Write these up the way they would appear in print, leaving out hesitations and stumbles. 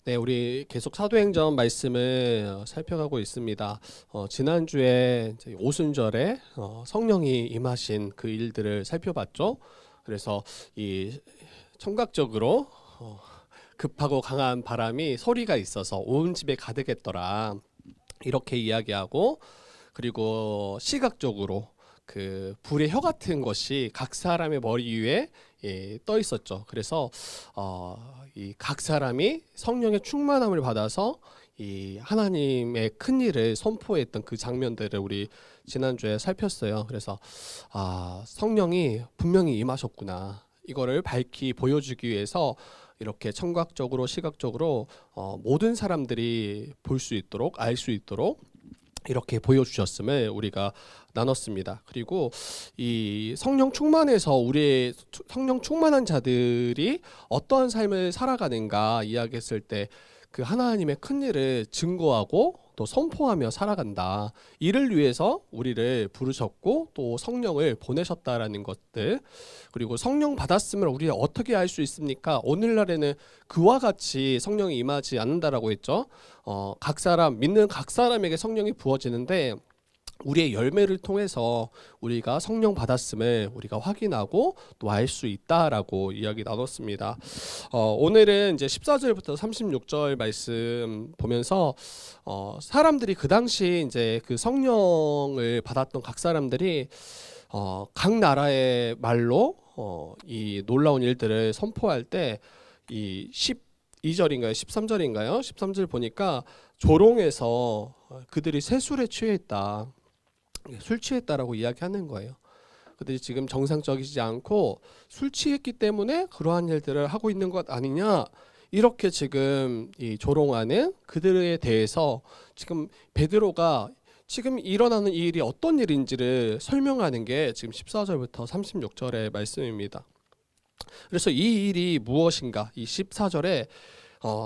네, 우리 계속 사도행전 말씀을 살펴가고 있습니다. 지난주에 이제 오순절에 성령이 임하신 그 일들을 살펴봤죠. 그래서 이 청각적으로 급하고 강한 바람이 소리가 있어서 온 집에 가득했더라. 이렇게 이야기하고, 그리고 시각적으로 그 불의 혀 같은 것이 각 사람의 머리 위에 떠 있었죠. 그래서 이 각 사람이 성령의 충만함을 받아서 이 하나님의 큰 일을 선포했던 그 장면들을 우리 지난주에 살폈어요. 그래서 성령이 분명히 임하셨구나. 이거를 밝히 보여주기 위해서 이렇게 청각적으로 시각적으로 모든 사람들이 볼 수 있도록 알 수 있도록 이렇게 보여주셨음을 우리가 나눴습니다. 그리고 이 성령 충만해서 우리의 성령 충만한 자들이 어떠한 삶을 살아가는가 이야기했을 때 그 하나님의 큰 일을 증거하고 또 선포하며 살아간다. 이를 위해서 우리를 부르셨고 또 성령을 보내셨다라는 것들, 그리고 성령 받았음을 우리가 어떻게 알 수 있습니까? 오늘날에는 그와 같이 성령이 임하지 않는다라고 했죠. 각 사람 믿는 각 사람에게 성령이 부어지는데 우리의 열매를 통해서 우리가 성령 받았음을 우리가 확인하고 또 알 수 있다라고 이야기 나눴습니다. 오늘은 이제 14절부터 36절 말씀 보면서 사람들이 그 당시 이제 그 성령을 받았던 각 사람들이 각 나라의 말로 이 놀라운 일들을 선포할 때 이 12절인가요? 13절인가요? 13절 보니까 조롱에서 그들이 세술에 취해 있다. 술 취했다라고 이야기하는 거예요. 그들이 지금 정상적이지 않고 술 취했기 때문에 그러한 일들을 하고 있는 것 아니냐, 이렇게 지금 이 조롱하는 그들에 대해서 지금 베드로가 지금 일어나는 이 일이 어떤 일인지를 설명하는 게 지금 14절부터 36절의 말씀입니다. 그래서 이 일이 무엇인가, 이 14절에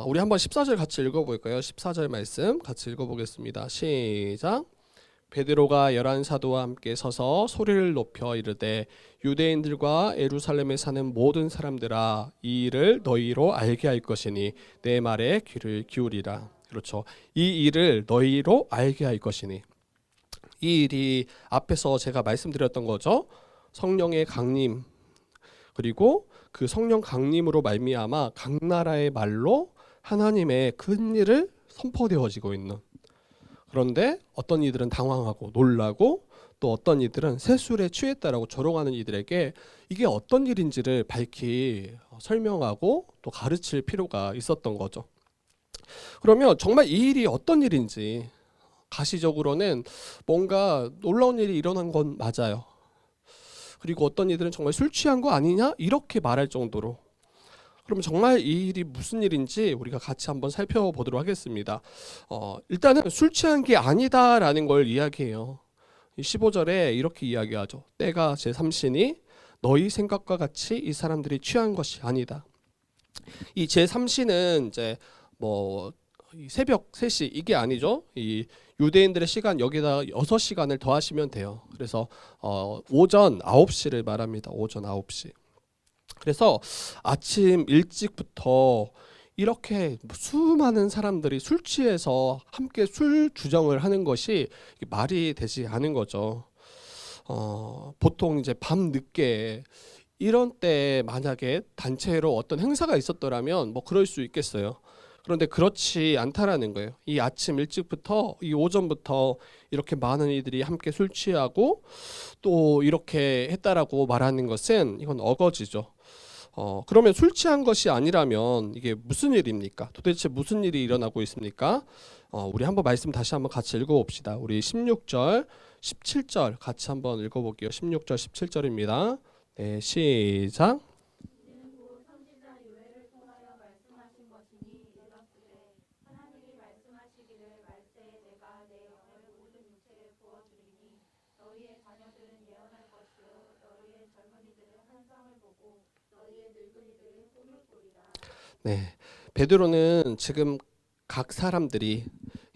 우리 한번 14절 같이 읽어볼까요? 14절 말씀 같이 읽어보겠습니다. 시작. 베드로가 11 사도와 함께 서서 소리를 높여 이르되 유대인들과 예루살렘에 사는 모든 사람들아, 이 일을 너희로 알게 할 것이니 내 말에 귀를 기울이라. 그렇죠. 이 일을 너희로 알게 할 것이니, 이 일이 앞에서 제가 말씀드렸던 거죠. 성령의 강림, 그리고 그 성령 강림으로 말미암아 각 나라의 말로 하나님의 큰 일을 선포되어지고 있는, 그런데 어떤 이들은 당황하고 놀라고 또 어떤 이들은 세술에 취했다라고 조롱하는 이들에게 이게 어떤 일인지를 밝히 설명하고 또 가르칠 필요가 있었던 거죠. 그러면 정말 이 일이 어떤 일인지, 가시적으로는 뭔가 놀라운 일이 일어난 건 맞아요. 그리고 어떤 이들은 정말 술 취한 거 아니냐 이렇게 말할 정도로, 그럼 정말 이 일이 무슨 일인지 우리가 같이 한번 살펴보도록 하겠습니다. 일단은 술 취한 게 아니다라는 걸 이야기해요. 15절에 이렇게 이야기하죠. 때가 제3시니 너희 생각과 같이 이 사람들이 취한 것이 아니다. 이 제3시는 이제 뭐 새벽 3시 이게 아니죠. 이 유대인들의 시간 여기다 6시간을 더하시면 돼요. 그래서 오전 9시를 말합니다. 오전 9시. 그래서 아침 일찍부터 이렇게 수많은 사람들이 술 취해서 함께 술 주정을 하는 것이 말이 되지 않은 거죠. 보통 이제 밤 늦게 이런 때 만약에 단체로 어떤 행사가 있었더라면 뭐 그럴 수 있겠어요. 그런데 그렇지 않다라는 거예요. 이 아침 일찍부터 이 오전부터 이렇게 많은 이들이 함께 술 취하고 또 이렇게 했다라고 말하는 것은 이건 어거지죠. 그러면 술 취한 것이 아니라면 이게 무슨 일입니까? 도대체 무슨 일이 일어나고 있습니까? 우리 한번 말씀 다시 한번 같이 읽어봅시다. 우리 16절, 17절 같이 한번 읽어볼게요. 16절, 17절입니다. 네, 시작. 네, 베드로는 지금 각 사람들이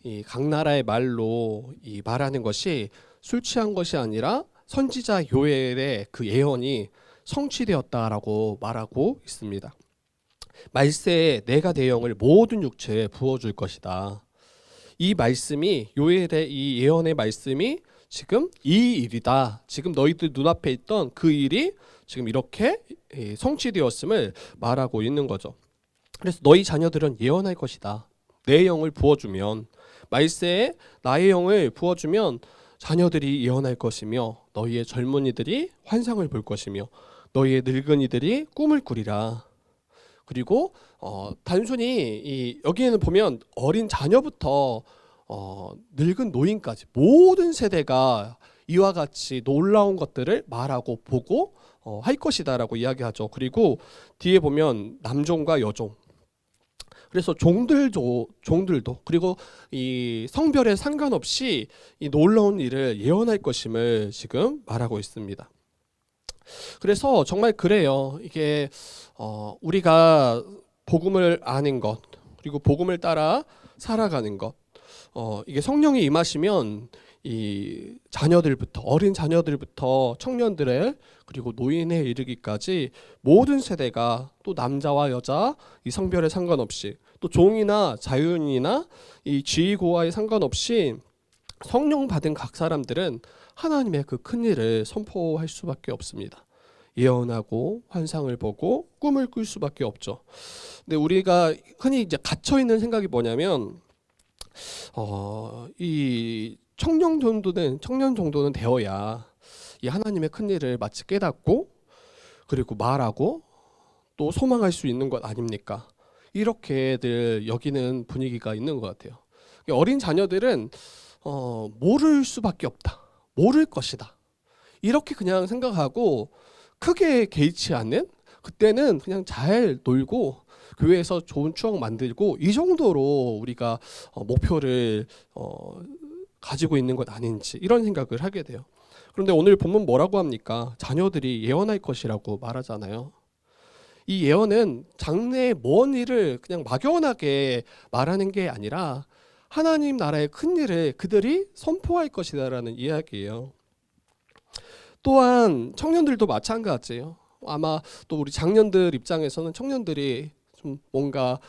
이 각 나라의 말로 이 말하는 것이 술 취한 것이 아니라 선지자 요엘의 그 예언이 성취되었다라고 말하고 있습니다. 말세에 내가 내 영을 모든 육체에 부어줄 것이다. 이 말씀이 요엘의 이 예언의 말씀이 지금 이 일이다. 지금 너희들 눈앞에 있던 그 일이 지금 이렇게 성취되었음을 말하고 있는 거죠. 그래서 너희 자녀들은 예언할 것이다. 내 영을 부어주면, 말세에 나의 영을 부어주면 자녀들이 예언할 것이며 너희의 젊은이들이 환상을 볼 것이며 너희의 늙은이들이 꿈을 꾸리라. 그리고 단순히 여기에는 보면 어린 자녀부터 늙은 노인까지 모든 세대가 이와 같이 놀라운 것들을 말하고 보고 할 것이다라고 이야기하죠. 그리고 뒤에 보면 남종과 여종, 그래서 종들도 그리고 이 성별에 상관없이 이 놀라운 일을 예언할 것임을 지금 말하고 있습니다. 그래서 정말 그래요. 이게 우리가 복음을 아는 것, 그리고 복음을 따라 살아가는 것, 이게 성령이 임하시면 이 자녀들부터, 어린 자녀들부터 청년들의, 그리고 노인에 이르기까지 모든 세대가, 또 남자와 여자 이 성별에 상관없이, 또 종이나 자유인이나 이 지위고하에 상관없이 성령 받은 각 사람들은 하나님의 그 큰 일을 선포할 수밖에 없습니다. 예언하고 환상을 보고 꿈을 꿀 수밖에 없죠. 근데 우리가 흔히 이제 갇혀 있는 생각이 뭐냐면 이 청년 정도는 되어야 이 하나님의 큰 일을 마치 깨닫고 그리고 말하고 또 소망할 수 있는 것 아닙니까? 이렇게들 여기는 분위기가 있는 것 같아요. 어린 자녀들은 모를 수밖에 없다, 모를 것이다, 이렇게 그냥 생각하고 크게 개의치 않는, 그때는 그냥 잘 놀고 교회에서 좋은 추억 만들고 이 정도로 우리가 목표를 가지고 있는 것 아닌지 이런 생각을 하게 돼요. 그런데 오늘 본문 뭐라고 합니까? 자녀들이 예언할 것이라고 말하잖아요. 이 예언은 장래의 먼 일을 그냥 막연하게 말하는 게 아니라 하나님 나라의 큰 일을 그들이 선포할 것이다라는 이야기예요. 또한 청년들도 마찬가지예요. 아마 또 우리 장년들 입장에서는 청년들이 좀 뭔가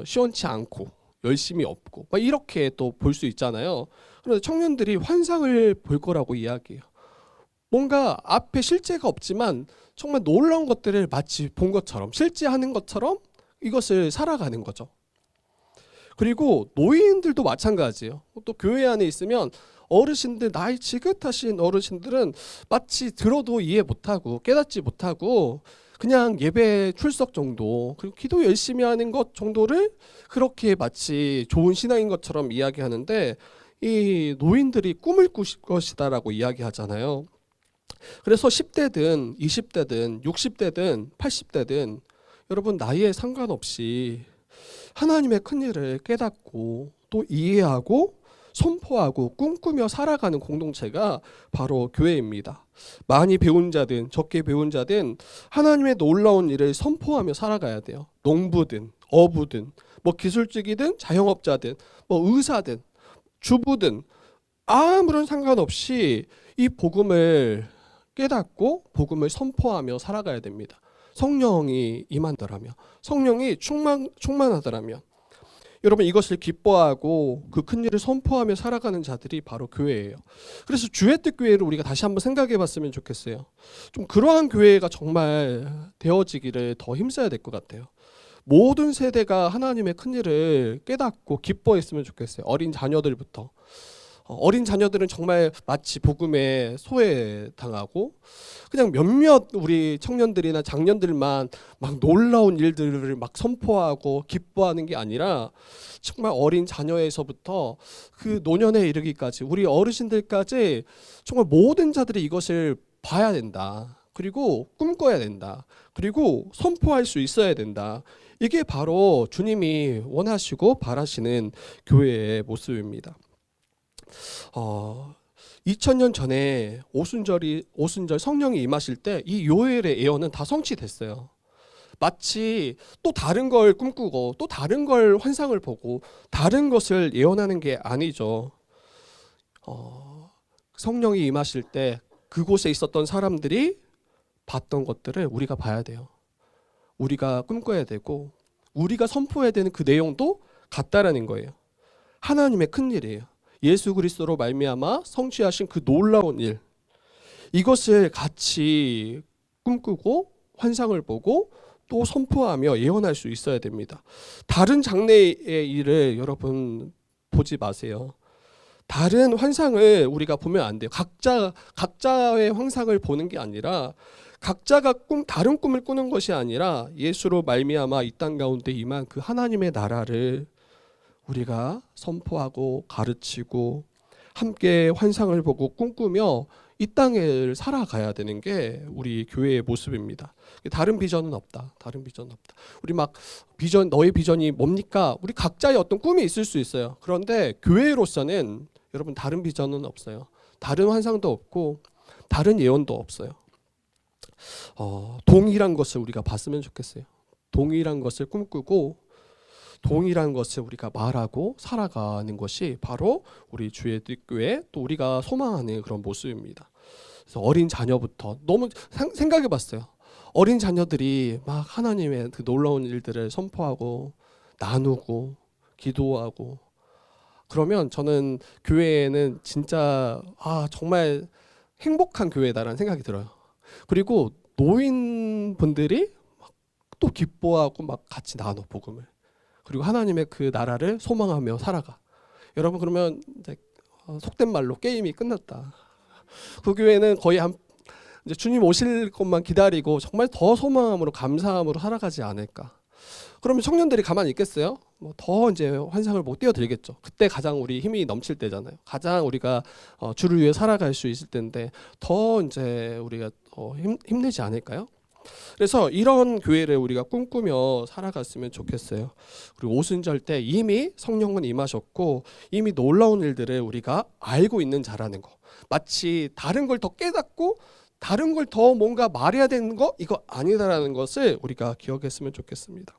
시원치 않고 열심이 없고 막 이렇게 또 볼 수 있잖아요. 그런데 청년들이 환상을 볼 거라고 이야기해요. 뭔가 앞에 실제가 없지만 정말 놀라운 것들을 마치 본 것처럼, 실제 하는 것처럼 이것을 살아가는 거죠. 그리고 노인들도 마찬가지예요. 또 교회 안에 있으면 어르신들, 나이 지긋하신 어르신들은 마치 들어도 이해 못하고 깨닫지 못하고 그냥 예배 출석 정도, 그리고 기도 열심히 하는 것 정도를 그렇게 마치 좋은 신앙인 것처럼 이야기하는데, 이 노인들이 꿈을 꿀 것이다라고 이야기하잖아요. 그래서 10대든 20대든 60대든 80대든 여러분 나이에 상관없이 하나님의 큰 일을 깨닫고 또 이해하고 선포하고 꿈꾸며 살아가는 공동체가 바로 교회입니다. 많이 배운 자든 적게 배운 자든 하나님의 놀라운 일을 선포하며 살아가야 돼요. 농부든 어부든 뭐 기술직이든 자영업자든 뭐 의사든 주부든 아무런 상관없이 이 복음을 깨닫고 복음을 선포하며 살아가야 됩니다. 성령이 임한다라면, 성령이 충만하다라면, 여러분 이것을 기뻐하고 그 큰 일을 선포하며 살아가는 자들이 바로 교회예요. 그래서 주의 뜻 교회를 우리가 다시 한번 생각해 봤으면 좋겠어요. 좀 그러한 교회가 정말 되어지기를 더 힘써야 될 것 같아요. 모든 세대가 하나님의 큰 일을 깨닫고 기뻐했으면 좋겠어요. 어린 자녀들부터. 어린 자녀들은 정말 마치 복음에 소외당하고 그냥 몇몇 우리 청년들이나 장년들만 막 놀라운 일들을 막 선포하고 기뻐하는 게 아니라 정말 어린 자녀에서부터 그 노년에 이르기까지 우리 어르신들까지 정말 모든 자들이 이것을 봐야 된다. 그리고 꿈꿔야 된다. 그리고 선포할 수 있어야 된다. 이게 바로 주님이 원하시고 바라시는 교회의 모습입니다. 2000년 전에 오순절 성령이 임하실 때 이 요엘의 예언은 다 성취됐어요. 마치 또 다른 걸 꿈꾸고 또 다른 걸 환상을 보고 다른 것을 예언하는 게 아니죠. 성령이 임하실 때 그곳에 있었던 사람들이 봤던 것들을 우리가 봐야 돼요. 우리가 꿈꿔야 되고 우리가 선포해야 되는 그 내용도 같다라는 거예요. 하나님의 큰 일이에요. 예수 그리스도로 말미암아 성취하신 그 놀라운 일, 이것을 같이 꿈꾸고 환상을 보고 또 선포하며 예언할 수 있어야 됩니다. 다른 장래의 일을 여러분 보지 마세요. 다른 환상을 우리가 보면 안 돼요. 각자의 환상을 보는 게 아니라 각자가 다른 꿈을 꾸는 것이 아니라 예수로 말미암아 이 땅 가운데 임한 그 하나님의 나라를 우리가 선포하고 가르치고 함께 환상을 보고 꿈꾸며 이 땅을 살아가야 되는 게 우리 교회의 모습입니다. 다른 비전은 없다. 다른 비전은 없다. 우리 막 너의 비전이 뭡니까? 우리 각자의 어떤 꿈이 있을 수 있어요. 그런데 교회로서는 여러분 다른 비전은 없어요. 다른 환상도 없고 다른 예언도 없어요. 동일한 것을 우리가 봤으면 좋겠어요. 동일한 것을 꿈꾸고 동일한 것을 우리가 말하고 살아가는 것이 바로 우리 주의 뜻교회 또 우리가 소망하는 그런 모습입니다. 그래서 어린 자녀부터 너무 생각해 봤어요. 어린 자녀들이 막 하나님의 그 놀라운 일들을 선포하고 나누고 기도하고 그러면 저는 교회에는 진짜 정말 행복한 교회다라는 생각이 들어요. 그리고 노인분들이 또 기뻐하고 막 같이 나눠 복음을. 그리고 하나님의 그 나라를 소망하며 살아가. 여러분 그러면 이제 속된 말로 게임이 끝났다. 그 교회는 거의 이제 주님 오실 것만 기다리고 정말 더 소망함으로 감사함으로 살아가지 않을까. 그러면 청년들이 가만히 있겠어요? 더 이제 환상을 못 뛰어들겠죠. 그때 가장 우리 힘이 넘칠 때잖아요. 가장 우리가 주를 위해 살아갈 수 있을 때인데 더 이제 우리가 힘내지 않을까요? 그래서 이런 교회를 우리가 꿈꾸며 살아갔으면 좋겠어요. 그리고 오순절 때 이미 성령은 임하셨고 이미 놀라운 일들을 우리가 알고 있는 자라는 거. 마치 다른 걸 더 깨닫고 다른 걸 더 뭔가 말해야 되는 거 이거 아니다라는 것을 우리가 기억했으면 좋겠습니다.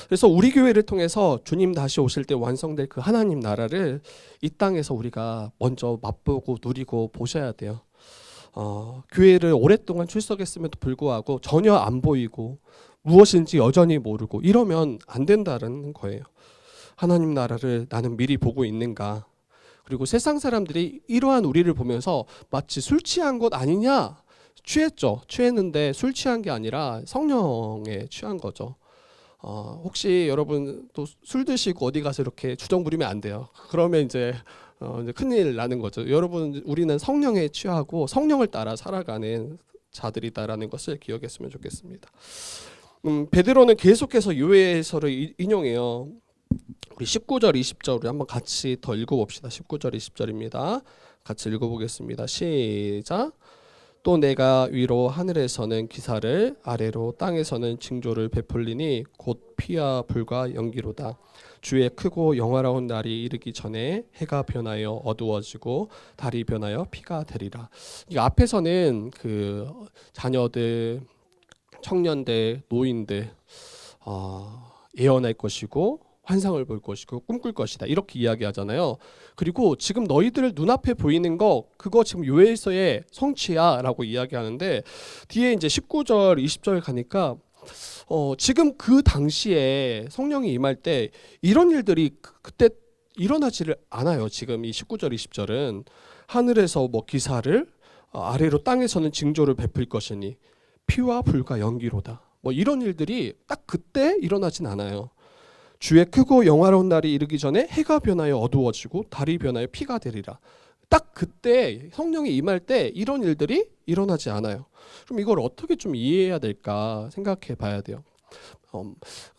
그래서 우리 교회를 통해서 주님 다시 오실 때 완성될 그 하나님 나라를 이 땅에서 우리가 먼저 맛보고 누리고 보셔야 돼요. 교회를 오랫동안 출석했음에도 불구하고 전혀 안 보이고 무엇인지 여전히 모르고 이러면 안 된다는 거예요. 하나님 나라를 나는 미리 보고 있는가. 그리고 세상 사람들이 이러한 우리를 보면서 마치 술 취한 것 아니냐. 취했죠. 취했는데 술 취한 게 아니라 성령에 취한 거죠. 혹시 여러분 또 술 드시고 어디 가서 이렇게 주정 부리면 안 돼요. 그러면 이제 큰일 나는 거죠. 여러분 우리는 성령에 취하고 성령을 따라 살아가는 자들이다라는 것을 기억했으면 좋겠습니다. 베드로는 계속해서 요해서를 인용해요. 우리 19절 20절 우리 한번 같이 더 읽어봅시다. 19절 20절입니다. 같이 읽어보겠습니다. 시작. 또 내가 위로 하늘에서는 기사를 아래로 땅에서는 징조를 베풀리니 곧 피와 불과 연기로다. 주의 크고 영화로운 날이 이르기 전에 해가 변하여 어두워지고 달이 변하여 피가 되리라. 이 앞에서는 그 자녀들, 청년들, 노인들 예언할 것이고 환상을 볼 것이고 꿈꿀 것이다 이렇게 이야기하잖아요. 그리고 지금 너희들 눈앞에 보이는 거 그거 지금 요엘서의 성취야 라고 이야기하는데 뒤에 이제 19절 20절 가니까 지금 그 당시에 성령이 임할 때 이런 일들이 그때 일어나지를 않아요. 지금 이 19절 20절은 하늘에서 기사를 아래로 땅에서는 징조를 베풀 것이니 피와 불과 연기로다. 이런 일들이 딱 그때 일어나진 않아요. 주의 크고 영화로운 날이 이르기 전에 해가 변하여 어두워지고 달이 변하여 피가 되리라. 딱 그때 성령이 임할 때 이런 일들이 일어나지 않아요. 그럼 이걸 어떻게 좀 이해해야 될까 생각해 봐야 돼요.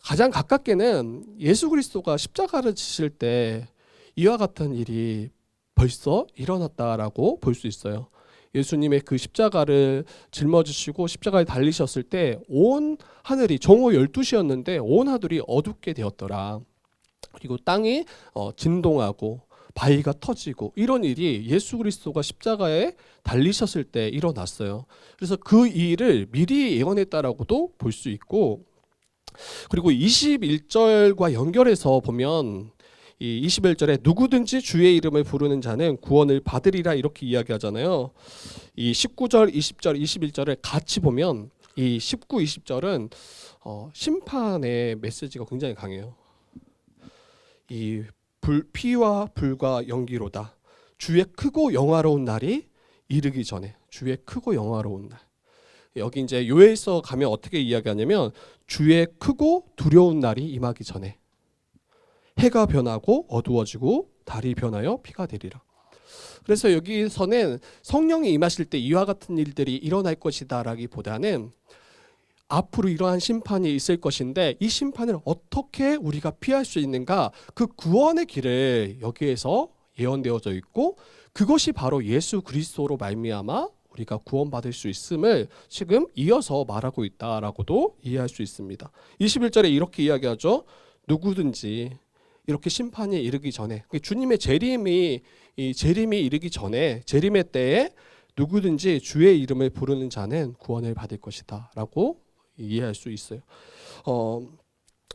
가장 가깝게는 예수 그리스도가 십자가를 지실 때 이와 같은 일이 벌써 일어났다라고 볼 수 있어요. 예수님의 그 십자가를 짊어지시고 십자가에 달리셨을 때 온 하늘이 정오 12시였는데 온 하늘이 어둡게 되었더라. 그리고 땅이 진동하고 바위가 터지고 이런 일이 예수 그리스도가 십자가에 달리셨을 때 일어났어요. 그래서 그 일을 미리 예언했다라고도 볼 수 있고 그리고 21절과 연결해서 보면 이 21절에 누구든지 주의 이름을 부르는 자는 구원을 받으리라 이렇게 이야기하잖아요. 이 19절, 20절, 21절을 같이 보면 이 19, 20절은 심판의 메시지가 굉장히 강해요. 이 피와 불과 연기로다. 주의 크고 영화로운 날이 이르기 전에. 주의 크고 영화로운 날. 여기 이제 요엘서 가면 어떻게 이야기하냐면 주의 크고 두려운 날이 임하기 전에 해가 변하고 어두워지고 달이 변하여 피가 되리라. 그래서 여기서는 성령이 임하실 때 이와 같은 일들이 일어날 것이다라기보다는 앞으로 이러한 심판이 있을 것인데 이 심판을 어떻게 우리가 피할 수 있는가, 그 구원의 길을 여기에서 예언되어져 있고 그것이 바로 예수 그리스도로 말미암아 우리가 구원받을 수 있음을 지금 이어서 말하고 있다라고도 이해할 수 있습니다. 21절에 이렇게 이야기하죠. 누구든지 이렇게 심판이 이르기 전에, 주님의 재림이 이르기 전에, 재림의 때에 누구든지 주의 이름을 부르는 자는 구원을 받을 것이다 라고 이해할 수 있어요.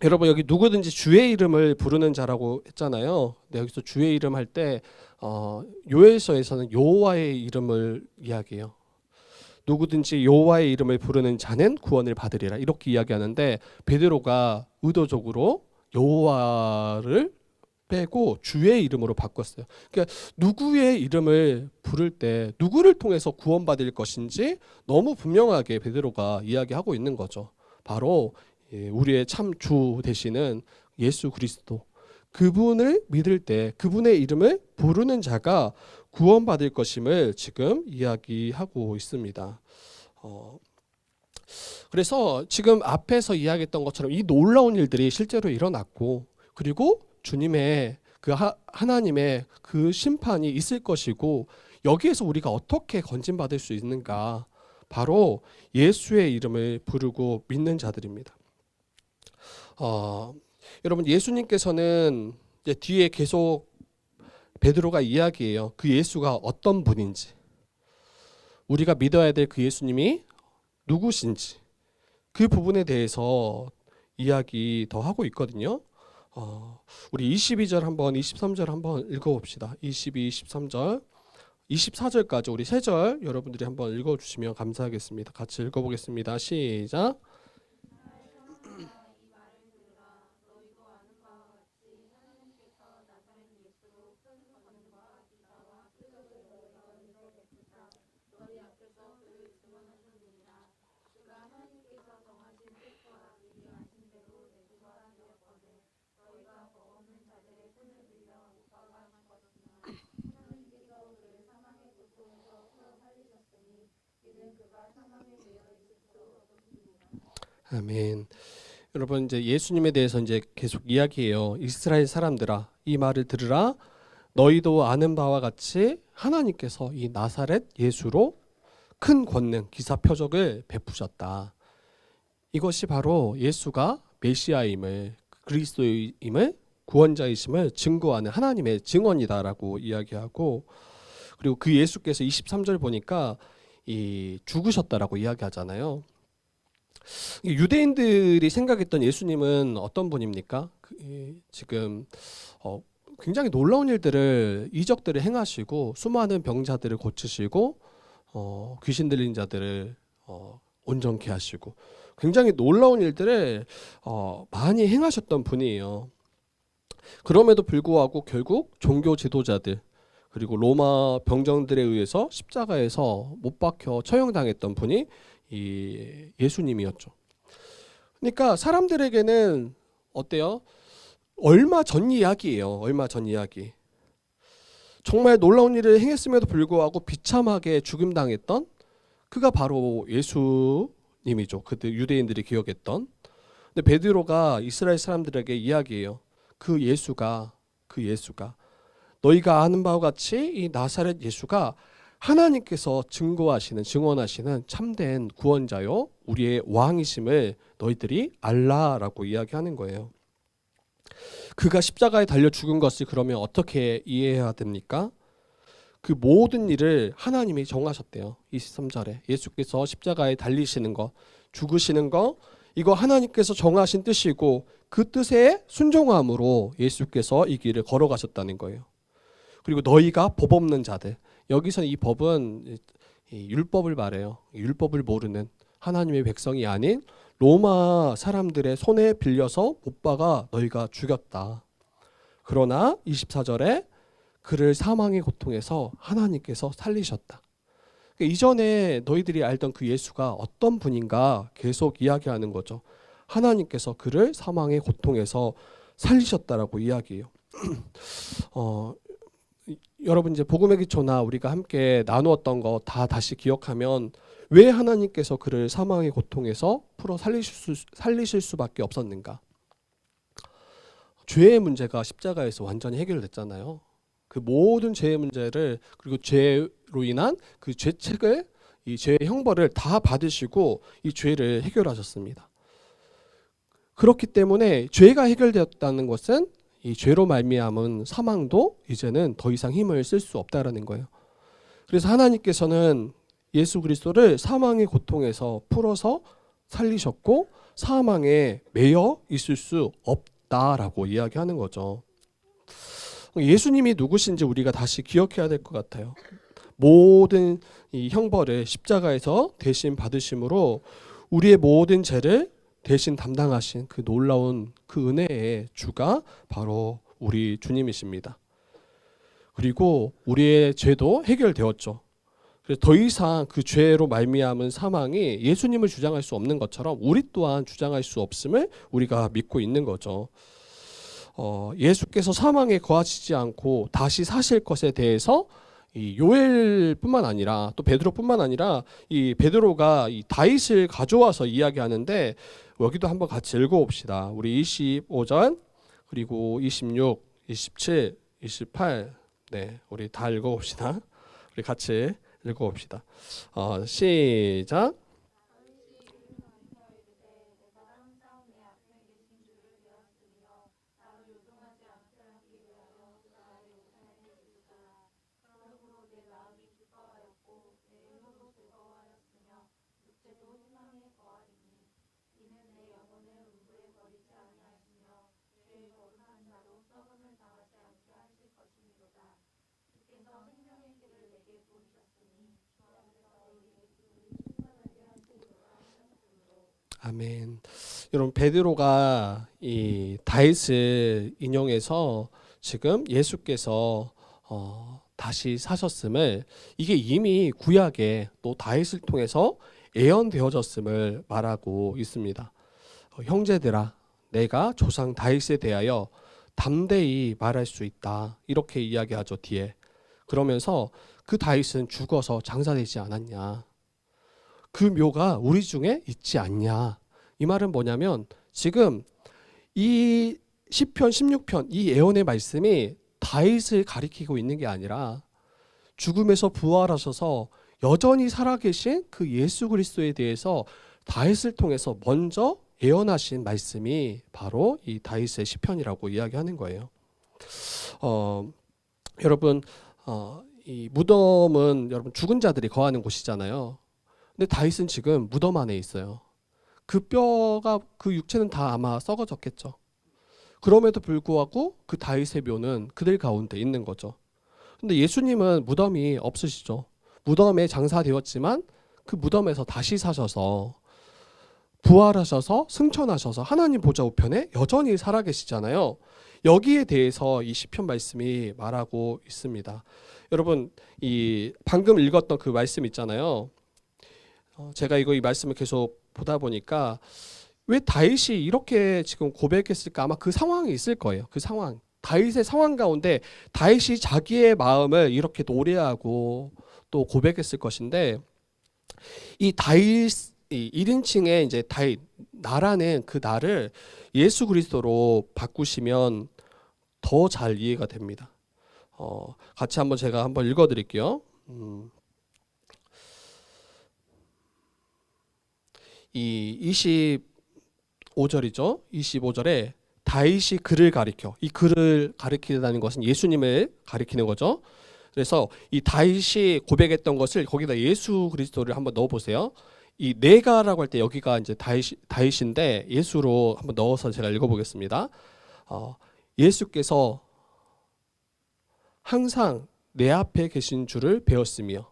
여러분 여기 누구든지 주의 이름을 부르는 자라고 했잖아요. 근데 여기서 주의 이름 할 때 요엘서에서는 여호와의 이름을 이야기해요. 누구든지 여호와의 이름을 부르는 자는 구원을 받으리라 이렇게 이야기하는데 베드로가 의도적으로 여호와를 빼고 주의 이름으로 바꿨어요. 그러니까 누구의 이름을 부를 때 누구를 통해서 구원받을 것인지 너무 분명하게 베드로가 이야기하고 있는 거죠. 바로 우리의 참 주 되시는 예수 그리스도, 그분을 믿을 때 그분의 이름을 부르는 자가 구원받을 것임을 지금 이야기하고 있습니다. 그래서 지금 앞에서 이야기했던 것처럼 이 놀라운 일들이 실제로 일어났고 그리고 주님의 그 하나님의 그 심판이 있을 것이고 여기에서 우리가 어떻게 건진받을 수 있는가, 바로 예수의 이름을 부르고 믿는 자들입니다. 여러분 예수님께서는 이제 뒤에 계속 베드로가 이야기해요. 그 예수가 어떤 분인지, 우리가 믿어야 될 그 예수님이 누구신지 그 부분에 대해서 이야기 더 하고 있거든요. 우리 22절 한번 23절 한번 읽어봅시다. 22, 23절 24절까지 우리 3절 여러분들이 한번 읽어주시면 감사하겠습니다. 같이 읽어보겠습니다. 시작. 아멘. 여러분 이제 예수님에 대해서 이제 계속 이야기해요. 이스라엘 사람들아, 이 말을 들으라. 너희도 아는 바와 같이 하나님께서 이 나사렛 예수로 큰 권능, 기사 표적을 베푸셨다. 이것이 바로 예수가 메시아임을, 그리스도임을, 구원자이심을 증거하는 하나님의 증언이다라고 이야기하고, 그리고 그 예수께서 23절 보니까 죽으셨다라고 이야기하잖아요. 유대인들이 생각했던 예수님은 어떤 분입니까? 지금 굉장히 놀라운 일들을, 이적들을 행하시고 수많은 병자들을 고치시고 귀신 들린 자들을 온전케 하시고 굉장히 놀라운 일들을 많이 행하셨던 분이에요. 그럼에도 불구하고 결국 종교 지도자들 그리고 로마 병정들에 의해서 십자가에서 못 박혀 처형당했던 분이 이 예수님이었죠. 그러니까 사람들에게는 어때요? 얼마 전 이야기예요. 얼마 전 이야기. 정말 놀라운 일을 행했음에도 불구하고 비참하게 죽임당했던 그가 바로 예수님이죠. 그때 유대인들이 기억했던. 근데 베드로가 이스라엘 사람들에게 이야기해요. 그 예수가 너희가 아는 바와 같이 이 나사렛 예수가 하나님께서 증언하시는 참된 구원자요 우리의 왕이심을 너희들이 알라라고 이야기하는 거예요. 그가 십자가에 달려 죽은 것을 그러면 어떻게 이해해야 됩니까? 그 모든 일을 하나님이 정하셨대요. 23절에 예수께서 십자가에 달리시는 거, 죽으시는 거, 이거 하나님께서 정하신 뜻이고 그 뜻에 순종함으로 예수께서 이 길을 걸어가셨다는 거예요. 그리고 너희가 법 없는 자들, 여기서 이 법은 이 율법을 말해요. 율법을 모르는 하나님의 백성이 아닌 로마 사람들의 손에 빌려서 못 박아 너희가 죽였다. 그러나 24절에 그를 사망의 고통에서 하나님께서 살리셨다. 이전에 너희들이 알던 그 예수가 어떤 분인가 계속 이야기하는 거죠. 하나님께서 그를 사망의 고통에서 살리셨다라고 이야기해요. 여러분 이제 복음의 기초나 우리가 함께 나누었던 거 다 다시 기억하면 왜 하나님께서 그를 사망의 고통에서 풀어 살리실 수밖에 없었는가? 죄의 문제가 십자가에서 완전히 해결됐잖아요. 그 모든 죄의 문제를 그리고 죄로 인한 그 죄책을 이 죄의 형벌을 다 받으시고 이 죄를 해결하셨습니다. 그렇기 때문에 죄가 해결되었다는 것은 이 죄로 말미암은 사망도 이제는 더 이상 힘을 쓸 수 없다라는 거예요. 그래서 하나님께서는 예수 그리스도를 사망의 고통에서 풀어서 살리셨고 사망에 매여 있을 수 없다라고 이야기하는 거죠. 예수님이 누구신지 우리가 다시 기억해야 될 것 같아요. 모든 이 형벌을 십자가에서 대신 받으심으로 우리의 모든 죄를 대신 담당하신 그 놀라운 그 은혜의 주가 바로 우리 주님이십니다. 그리고 우리의 죄도 해결되었죠. 그래서 더 이상 그 죄로 말미암은 사망이 예수님을 주장할 수 없는 것처럼 우리 또한 주장할 수 없음을 우리가 믿고 있는 거죠. 예수께서 사망에 거하시지 않고 다시 사실 것에 대해서 이 요엘뿐만 아니라 또 베드로뿐만 아니라 이 베드로가 이 다윗을 가져와서 이야기하는데 여기도 한번 같이 읽어봅시다. 우리 25절 그리고 26, 27, 28 네, 우리 다 읽어봅시다. 우리 같이 읽어봅시다. 시작. 아멘. 여러분 베드로가 이 다윗을 인용해서 지금 예수께서 다시 사셨음을 이게 이미 구약에 또 다윗을 통해서 예언되어졌음을 말하고 있습니다. 형제들아 내가 조상 다윗에 대하여 담대히 말할 수 있다 이렇게 이야기하죠 뒤에. 그러면서 그 다윗은 죽어서 장사되지 않았냐, 그 묘가 우리 중에 있지 않냐. 이 말은 뭐냐면 지금 이 시편 16편 이 예언의 말씀이 다윗을 가리키고 있는 게 아니라 죽음에서 부활하셔서 여전히 살아계신 그 예수 그리스도에 대해서 다윗을 통해서 먼저 예언하신 말씀이 바로 이 다윗의 시편이라고 이야기하는 거예요. 여러분 이 무덤은 여러분 죽은 자들이 거하는 곳이잖아요. 근데 다윗은 지금 무덤 안에 있어요. 그 뼈가 그 육체는 다 아마 썩어졌겠죠. 그럼에도 불구하고 그 다윗의 묘는 그들 가운데 있는 거죠. 근데 예수님은 무덤이 없으시죠. 무덤에 장사되었지만 그 무덤에서 다시 사셔서 부활하셔서 승천하셔서 하나님 보좌 우편에 여전히 살아계시잖아요. 여기에 대해서 이 시편 말씀이 말하고 있습니다. 여러분 이 방금 읽었던 그 말씀 있잖아요. 제가 이 말씀을 계속 보다 보니까 왜 다윗이 이렇게 지금 고백했을까? 아마 그 상황이 있을 거예요. 그 상황, 다윗의 상황 가운데 다윗이 자기의 마음을 이렇게 노래하고 또 고백했을 것인데 이 다윗 1인칭의 이제 다윗 나라는 그 나를 예수 그리스도로 바꾸시면 더 잘 이해가 됩니다. 같이 한번 제가 한번 읽어드릴게요. 이 25절이죠. 25절에 다윗이 그를 가리켜, 이 그를 가리키다는 것은 예수님을 가리키는 거죠. 그래서 이 다윗이 고백했던 것을 거기다 예수 그리스도를 한번 넣어보세요. 이 내가라고 할 때 여기가 이제 다윗인데 예수로 한번 넣어서 제가 읽어보겠습니다. 예수께서 항상 내 앞에 계신 줄을 배웠으며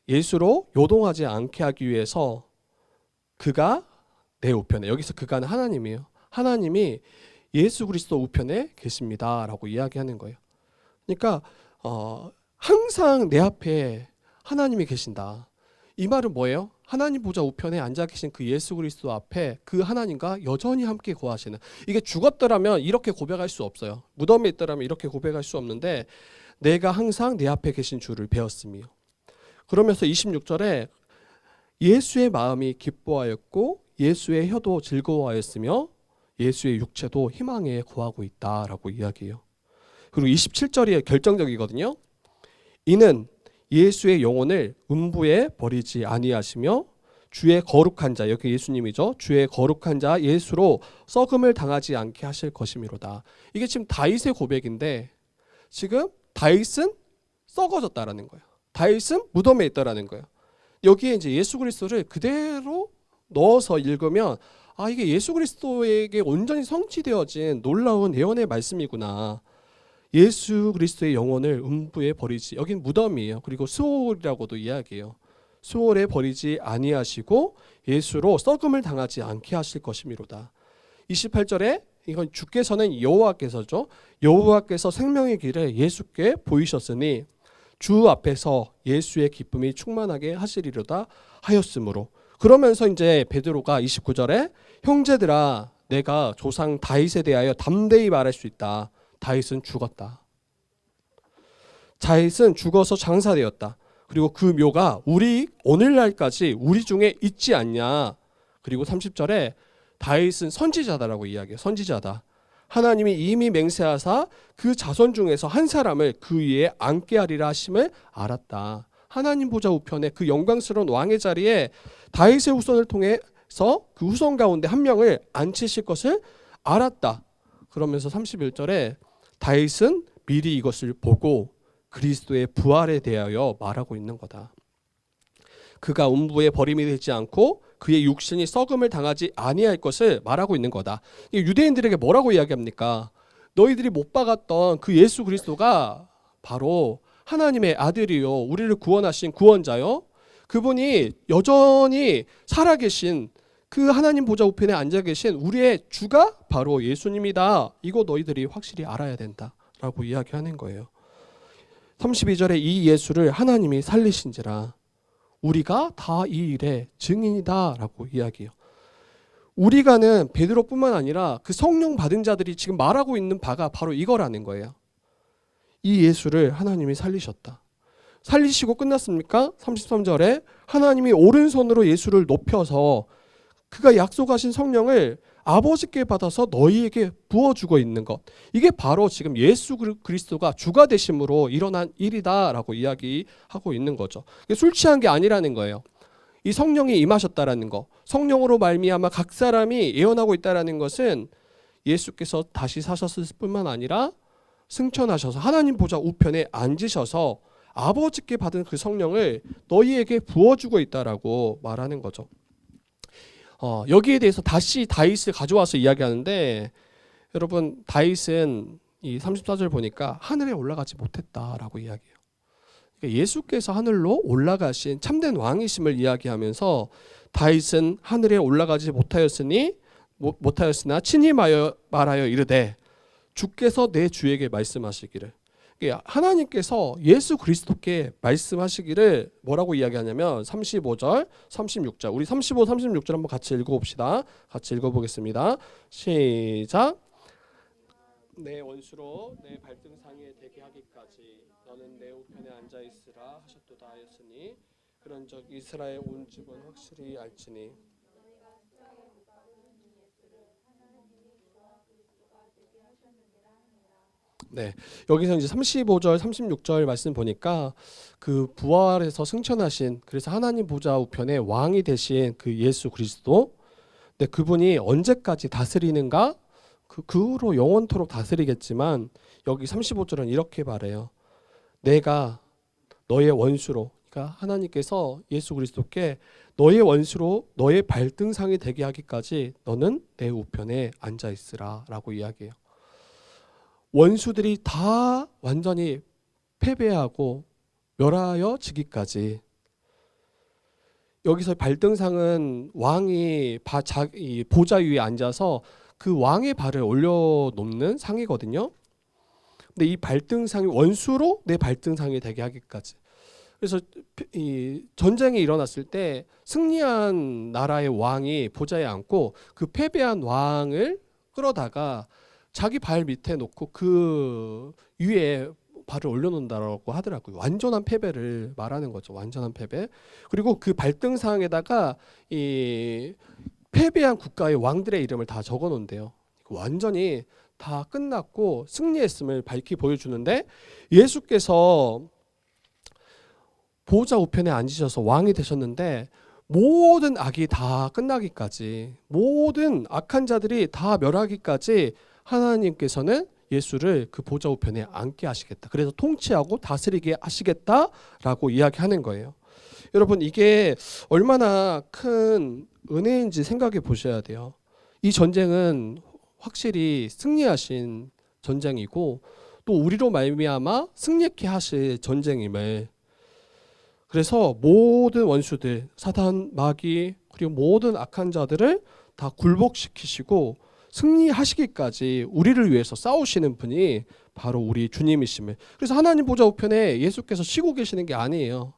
예수로 요동하지 않게 하기 위해서 그가 내 우편에, 여기서 그가는 하나님이에요. 하나님이 예수 그리스도 우편에 계십니다라고 이야기하는 거예요. 그러니까 항상 내 앞에 하나님이 계신다. 이 말은 뭐예요? 하나님 보좌 우편에 앉아 계신 그 예수 그리스도 앞에 그 하나님과 여전히 함께 거하시는, 이게 죽었더라면 이렇게 고백할 수 없어요. 무덤에 있더라면 이렇게 고백할 수 없는데 내가 항상 내 앞에 계신 주를 배웠으며, 그러면서 26절에 예수의 마음이 기뻐하였고 예수의 혀도 즐거워하였으며 예수의 육체도 희망에 거하고 있다라고 이야기해요. 그리고 27절이 결정적이거든요. 이는 예수의 영혼을 음부에 버리지 아니하시며 주의 거룩한 자, 여기 예수님이죠. 주의 거룩한 자 예수로 썩음을 당하지 않게 하실 것이미로다. 이게 지금 다윗의 고백인데 지금 다윗은 썩어졌다라는 거예요. 다윗은 무덤에 있다라는 거예요. 여기에 이제 예수 그리스도를 그대로 넣어서 읽으면 이게 예수 그리스도에게 온전히 성취되어진 놀라운 예언의 말씀이구나. 예수 그리스도의 영혼을 음부에 버리지, 여긴 무덤이에요. 그리고 수월이라고도 이야기해요. 수월에 버리지 아니하시고 예수로 썩음을 당하지 않게 하실 것이미로다. 28절에 이건 주께서는 여호와께서죠. 여호와께서 생명의 길을 예수께 보이셨으니 주 앞에서 예수의 기쁨이 충만하게 하시리로다 하였으므로. 그러면서 이제 베드로가 29절에 형제들아 내가 조상 다윗에 대하여 담대히 말할 수 있다. 다윗은 죽었다. 다윗은 죽어서 장사되었다. 그리고 그 묘가 우리 오늘날까지 우리 중에 있지 않냐. 그리고 30절에 다윗은 선지자다라고 이야기해요. 선지자다. 하나님이 이미 맹세하사 그 자손 중에서 한 사람을 그 위에 앉게 하리라 하심을 알았다. 하나님 보좌 우편에 그 영광스러운 왕의 자리에 다윗의 후손을 통해서 그 후손 가운데 한 명을 앉히실 것을 알았다. 그러면서 31절에 다윗은 미리 이것을 보고 그리스도의 부활에 대하여 말하고 있는 거다. 그가 음부에 버림이 되지 않고 그의 육신이 썩음을 당하지 아니할 것을 말하고 있는 거다. 유대인들에게 뭐라고 이야기합니까? 너희들이 못 박았던 그 예수 그리스도가 바로 하나님의 아들이요, 우리를 구원하신 구원자요, 그분이 여전히 살아계신 그 하나님 보좌 우편에 앉아 계신 우리의 주가 바로 예수님이다. 이거 너희들이 확실히 알아야 된다라고 이야기하는 거예요. 32절에 이 예수를 하나님이 살리신지라 우리가 다 이 일의 증인이다라고 이야기해요. 우리가는 베드로뿐만 아니라 그 성령 받은 자들이 지금 말하고 있는 바가 바로 이거라는 거예요. 이 예수를 하나님이 살리셨다. 살리시고 끝났습니까? 33절에 하나님이 오른손으로 예수를 높여서 그가 약속하신 성령을 아버지께 받아서 너희에게 부어주고 있는 것. 이게 바로 지금 예수 그리스도가 주가 되심으로 일어난 일이다라고 이야기하고 있는 거죠. 술 취한 게 아니라는 거예요. 이 성령이 임하셨다라는 거, 성령으로 말미암아 각 사람이 예언하고 있다라는 것은 예수께서 다시 사셨을 뿐만 아니라 승천하셔서 하나님 보좌 우편에 앉으셔서 아버지께 받은 그 성령을 너희에게 부어주고 있다라고 말하는 거죠. 여기에 대해서 다시 다윗을 가져와서 이야기하는데, 여러분 다윗은 이 34절 보니까 하늘에 올라가지 못했다라고 이야기해요. 그러니까 예수께서 하늘로 올라가신 참된 왕이심을 이야기하면서 다윗은 하늘에 올라가지 못하였으나 친히 말하여 이르되 주께서 내 주에게 말씀하시기를, 하나님께서 예수 그리스도께 말씀하시기를 뭐라고 이야기하냐면 35절, 36절, 우리 35, 36절 한번 같이 읽어봅시다. 같이 읽어보겠습니다. 시작. 내 원수로 내 발등상에 되게 하기까지 너는 내 우편에 앉아있으라 하셨도다 하였으니 그런즉 이스라엘 온 집은 확실히 알지니. 네, 여기서 이제 35절, 36절 말씀 보니까 그 부활에서 승천하신, 그래서 하나님 보좌 우편에 왕이 되신 그 예수 그리스도, 근데 그분이 언제까지 다스리는가? 그 후로 영원토록 다스리겠지만 여기 35절은 이렇게 말해요. 내가 너의 원수로, 그러니까 하나님께서 예수 그리스도께 너의 원수로 너의 발등상이 되게 하기까지 너는 내 우편에 앉아 있으라 라고 이야기해요. 원수들이 다 완전히 패배하고 멸하여 지기까지 여기서 발등상은 왕이 이 보좌 위에 앉아서 그 왕의 발을 올려놓는 상이거든요. 근데 이 발등상이 원수로 내 발등상이 되게 하기까지. 그래서 이 전쟁이 일어났을 때 승리한 나라의 왕이 보좌에 앉고 그 패배한 왕을 끌어다가 자기 발 밑에 놓고 그 위에 발을 올려놓는다라고 하더라고요. 완전한 패배를 말하는 거죠. 완전한 패배. 그리고 그 발등상에다가 이 패배한 국가의 왕들의 이름을 다 적어놓은대요. 완전히 다 끝났고 승리했음을 밝히 보여주는데, 예수께서 보좌 우편에 앉으셔서 왕이 되셨는데 모든 악이 다 끝나기까지, 모든 악한 자들이 다 멸하기까지 하나님께서는 예수를 그 보좌 우편에 앉게 하시겠다. 그래서 통치하고 다스리게 하시겠다라고 이야기하는 거예요. 여러분, 이게 얼마나 큰 은혜인지 생각해 보셔야 돼요. 이 전쟁은 확실히 승리하신 전쟁이고 또 우리로 말미암아 승리케 하실 전쟁임을, 그래서 모든 원수들, 사단, 마귀, 그리고 모든 악한 자들을 다 굴복시키시고 승리하시기까지 우리를 위해서 싸우시는 분이 바로 우리 주님이심을. 그래서 하나님 보좌 우편에 예수께서 쉬고 계시는 게 아니에요.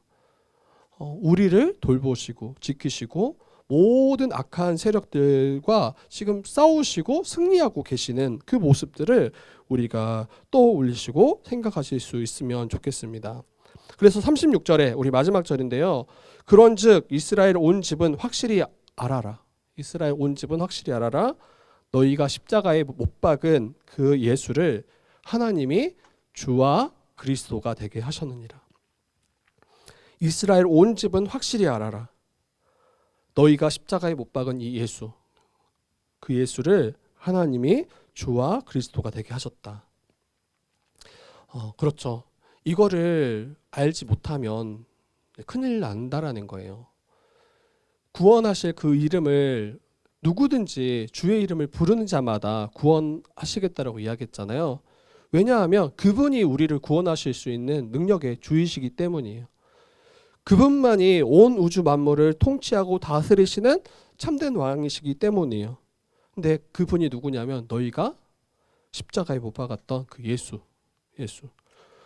우리를 돌보시고 지키시고 모든 악한 세력들과 지금 싸우시고 승리하고 계시는 그 모습들을 우리가 떠올리시고 생각하실 수 있으면 좋겠습니다. 그래서 36절에 우리 마지막 절인데요. 그런즉 이스라엘 온 집은 확실히 알아라. 이스라엘 온 집은 확실히 알아라. 너희가 십자가에 못 박은 그 예수를 하나님이 주와 그리스도가 되게 하셨느니라. 이스라엘 온 집은 확실히 알아라. 너희가 십자가에 못 박은 이 예수, 그 예수를 하나님이 주와 그리스도가 되게 하셨다. 그렇죠. 이거를 알지 못하면 큰일 난다라는 거예요. 구원하실 그 이름을 누구든지 주의 이름을 부르는 자마다 구원하시겠다라고 이야기했잖아요. 왜냐하면 그분이 우리를 구원하실 수 있는 능력의 주이시기 때문이에요. 그분만이 온 우주 만물을 통치하고 다스리시는 참된 왕이시기 때문이에요. 근데 그분이 누구냐면 너희가 십자가에 못 박았던 그 예수.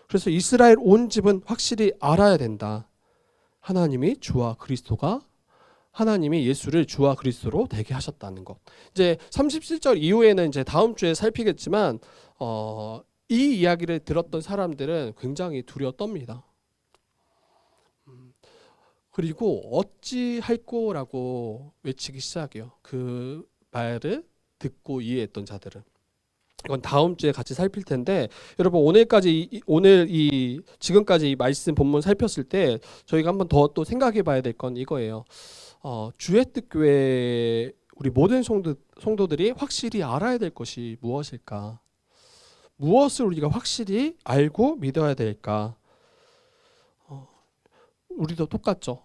그래서 이스라엘 온 집은 확실히 알아야 된다. 하나님이 주와 그리스도가, 하나님이 예수를 주와 그리스도로 되게 하셨다는 것. 이제 37절 이후에는 이제 다음 주에 살피겠지만 이 이야기를 들었던 사람들은 굉장히 두려워 떱니다. 그리고 어찌할꼬라고 외치기 시작해요. 그 말을 듣고 이해했던 자들은. 이건 다음 주에 같이 살필 텐데, 여러분 지금까지 이 말씀 본문 살폈을 때 저희가 한번 더 또 생각해 봐야 될 건 이거예요. 주의 뜻 교회 우리 모든 성도들이 확실히 알아야 될 것이 무엇일까? 무엇을 우리가 확실히 알고 믿어야 될까? 우리도 똑같죠.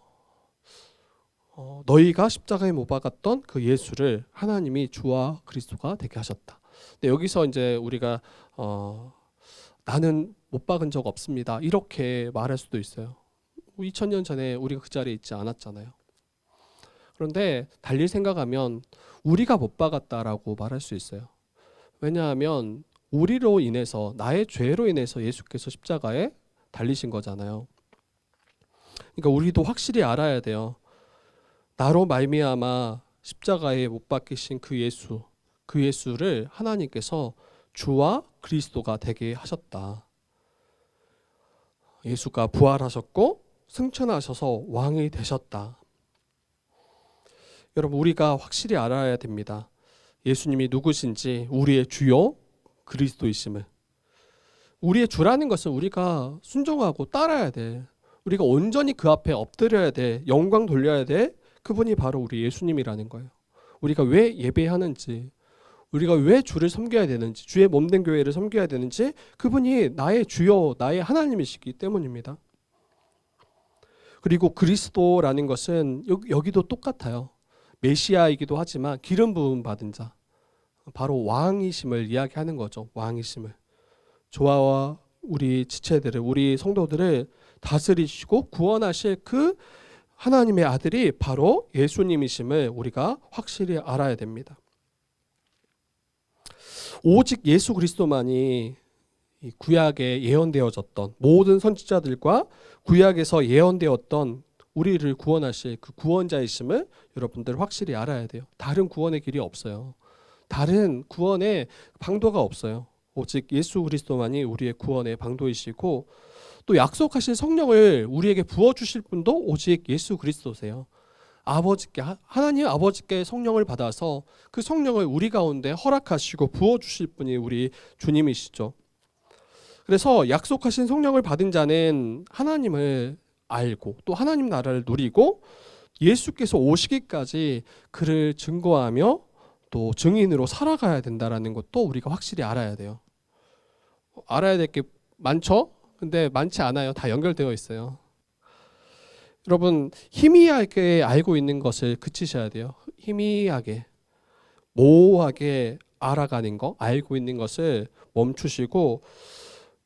너희가 십자가에 못 박았던 그 예수를 하나님이 주와 그리스도가 되게 하셨다. 근데 여기서 이제 우리가 나는 못 박은 적 없습니다, 이렇게 말할 수도 있어요. 2000년 전에 우리가 그 자리에 있지 않았잖아요. 그런데 달리 생각하면 우리가 못 박았다라고 말할 수 있어요. 왜냐하면 우리로 인해서, 나의 죄로 인해서 예수께서 십자가에 달리신 거잖아요. 그러니까 우리도 확실히 알아야 돼요. 나로 말미암아 십자가에 못 박히신 그 예수를 하나님께서 주와 그리스도가 되게 하셨다. 예수가 부활하셨고 승천하셔서 왕이 되셨다. 여러분, 우리가 확실히 알아야 됩니다. 예수님이 누구신지, 우리의 주요 그리스도이심을. 우리의 주라는 것은 우리가 순종하고 따라야 돼. 우리가 온전히 그 앞에 엎드려야 돼. 영광 돌려야 돼. 그분이 바로 우리 예수님이라는 거예요. 우리가 왜 예배하는지, 우리가 왜 주를 섬겨야 되는지, 주의 몸된 교회를 섬겨야 되는지, 그분이 나의 주요, 나의 하나님이시기 때문입니다. 그리고 그리스도라는 것은 여기도 똑같아요. 메시아이기도 하지만 기름 부음 받은 자, 바로 왕이심을 이야기하는 거죠. 왕이심을. 저와 우리 지체들을, 우리 성도들을 다스리시고 구원하실 그 하나님의 아들이 바로 예수님이심을 우리가 확실히 알아야 됩니다. 오직 예수 그리스도만이 이 구약에 예언되어졌던 모든 선지자들과 구약에서 예언되었던 우리를 구원하실 그 구원자이심을 여러분들 확실히 알아야 돼요. 다른 구원의 길이 없어요. 다른 구원의 방도가 없어요. 오직 예수 그리스도만이 우리의 구원의 방도이시고, 또 약속하신 성령을 우리에게 부어주실 분도 오직 예수 그리스도세요. 아버지께, 하나님 아버지께 성령을 받아서 그 성령을 우리 가운데 허락하시고 부어주실 분이 우리 주님이시죠. 그래서 약속하신 성령을 받은 자는 하나님을 알고 또 하나님 나라를 누리고 예수께서 오시기까지 그를 증거하며 또 증인으로 살아가야 된다는 것도 우리가 확실히 알아야 돼요. 알아야 될 게 많죠? 근데 많지 않아요. 다 연결되어 있어요. 여러분, 희미하게 알고 있는 것을 그치셔야 돼요. 희미하게, 모호하게 알아가는 거, 알고 있는 것을 멈추시고,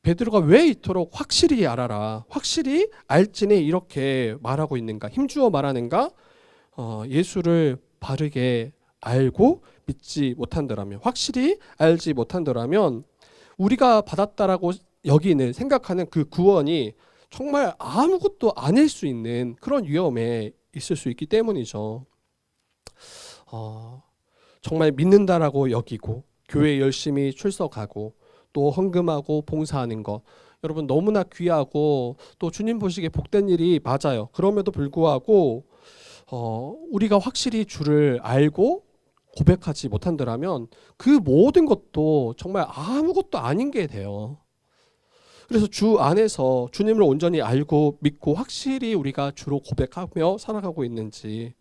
베드로가 왜 이토록 확실히 알아라, 확실히 알지니 이렇게 말하고 있는가, 힘주어 말하는가? 예수를 바르게 알고 믿지 못한다라면, 확실히 알지 못한다라면 우리가 받았다라고 여기는 생각하는 그 구원이 정말 아무것도 아닐 수 있는 그런 위험에 있을 수 있기 때문이죠. 정말 믿는다라고 여기고 교회에 열심히 출석하고 또 헌금하고 봉사하는 것, 여러분 너무나 귀하고 또 주님 보시기에 복된 일이 맞아요. 그럼에도 불구하고 우리가 확실히 주를 알고 고백하지 못한다면 그 모든 것도 정말 아무것도 아닌 게 돼요. 그래서 주 안에서 주님을 온전히 알고 믿고 확실히 우리가 주로 고백하며 살아가고 있는지,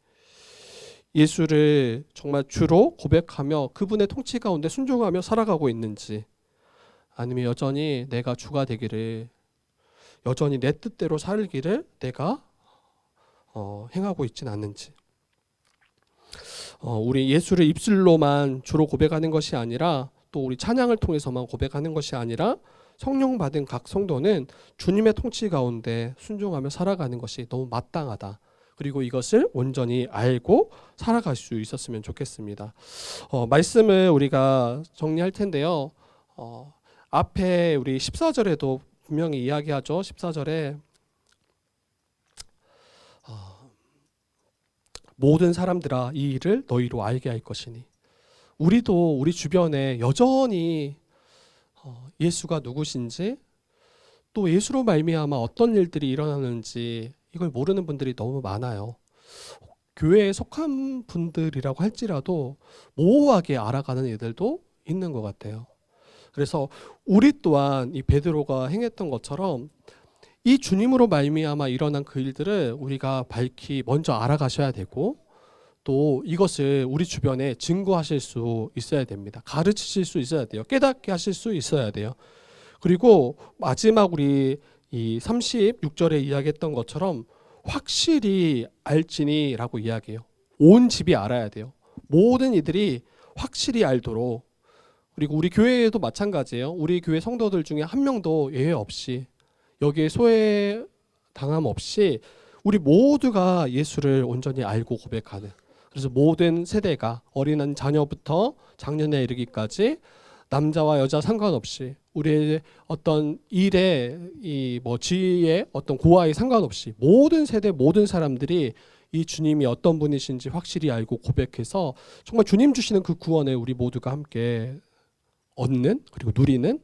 예수를 정말 주로 고백하며 그분의 통치 가운데 순종하며 살아가고 있는지, 아니면 여전히 내가 주가 되기를, 여전히 내 뜻대로 살기를 내가 행하고 있진 않는지, 우리 예수를 입술로만 주로 고백하는 것이 아니라 또 우리 찬양을 통해서만 고백하는 것이 아니라 성령 받은 각 성도는 주님의 통치 가운데 순종하며 살아가는 것이 너무 마땅하다. 그리고 이것을 온전히 알고 살아갈 수 있었으면 좋겠습니다. 말씀을 우리가 정리할 텐데요. 앞에 우리 14절에도 분명히 이야기하죠. 14절에 모든 사람들아 이 일을 너희로 알게 할 것이니, 우리도 우리 주변에 여전히 예수가 누구신지 또 예수로 말미암아 어떤 일들이 일어나는지 이걸 모르는 분들이 너무 많아요. 교회에 속한 분들이라고 할지라도 모호하게 알아가는 이들도 있는 것 같아요. 그래서 우리 또한 이 베드로가 행했던 것처럼 이 주님으로 말미암아 일어난 그 일들을 우리가 밝히 먼저 알아가셔야 되고, 또 이것을 우리 주변에 증거하실 수 있어야 됩니다. 가르치실 수 있어야 돼요. 깨닫게 하실 수 있어야 돼요. 그리고 마지막 우리 이 36절에 이야기했던 것처럼 확실히 알지니 라고 이야기해요. 온 집이 알아야 돼요. 모든 이들이 확실히 알도록. 그리고 우리 교회에도 마찬가지예요. 우리 교회 성도들 중에 한 명도 예외 없이, 여기에 소외 당함 없이 우리 모두가 예수를 온전히 알고 고백하는, 그래서 모든 세대가 어린 자녀부터 장년에 이르기까지 남자와 여자 상관없이 우리의 어떤 일에 이 지위에 어떤 고하에 상관없이 모든 세대 모든 사람들이 이 주님이 어떤 분이신지 확실히 알고 고백해서 정말 주님 주시는 그 구원을 우리 모두가 함께 얻는, 그리고 누리는,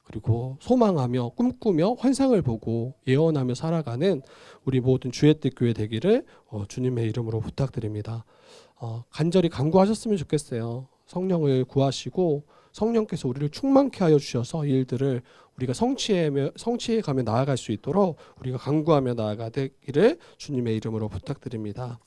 그리고 소망하며 꿈꾸며 환상을 보고 예언하며 살아가는 우리 모든 주의 뜻 교회 되기를 주님의 이름으로 부탁드립니다. 간절히 간구하셨으면 좋겠어요. 성령을 구하시고 성령께서 우리를 충만케 하여 주셔서 이 일들을 우리가 성취해가며 나아갈 수 있도록 우리가 간구하며 나아가기를 주님의 이름으로 부탁드립니다.